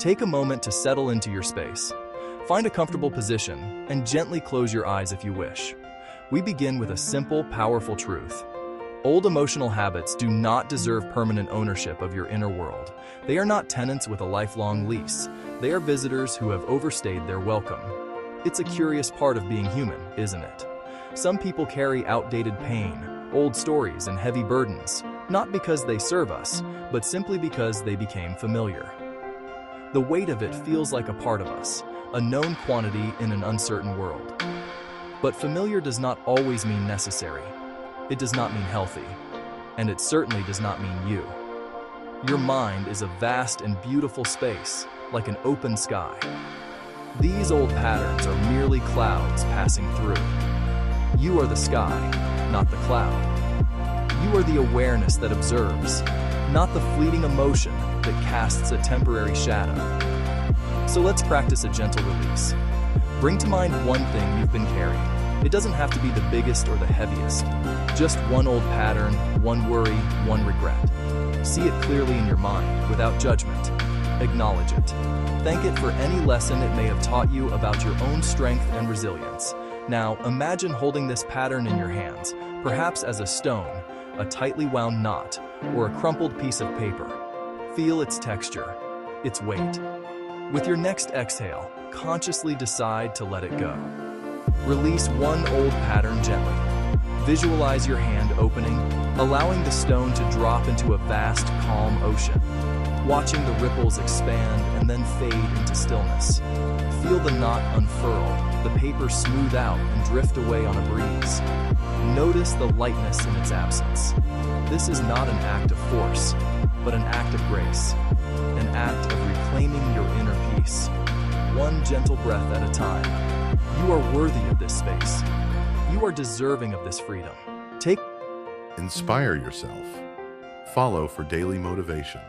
Take a moment to settle into your space. Find a comfortable position and gently close your eyes if you wish. We begin with a simple, powerful truth. Old emotional habits do not deserve permanent ownership of your inner world. They are not tenants with a lifelong lease. They are visitors who have overstayed their welcome. It's a curious part of being human, isn't it? Some people carry outdated pain, old stories, and heavy burdens, not because they serve us, but simply because they became familiar. The weight of it feels like a part of us, a known quantity in an uncertain world. But familiar does not always mean necessary. It does not mean healthy, and it certainly does not mean you. Your mind is a vast and beautiful space, like an open sky. These old patterns are merely clouds passing through. You are the sky, not the cloud. You are the awareness that observes, not the fleeting emotion that casts a temporary shadow. So let's practice a gentle release. Bring to mind one thing you've been carrying. It doesn't have to be the biggest or the heaviest. Just one old pattern, one worry, one regret. See it clearly in your mind, without judgment. Acknowledge it. Thank it for any lesson it may have taught you about your own strength and resilience. Now, imagine holding this pattern in your hands, perhaps as a stone, a tightly wound knot, or a crumpled piece of paper. Feel its texture, its weight. With your next exhale, consciously decide to let it go. Release one old pattern gently. Visualize your hand opening, allowing the stone to drop into a vast, calm ocean. Watching the ripples expand and then fade into stillness. Feel the knot unfurl, the paper smooth out and drift away on a breeze. Notice the lightness in its absence. This is not an act of force, but an act of grace. An act of reclaiming your inner peace. One gentle breath at a time. You are worthy of this space. You are deserving of this freedom. Inspire yourself. Follow for daily motivation.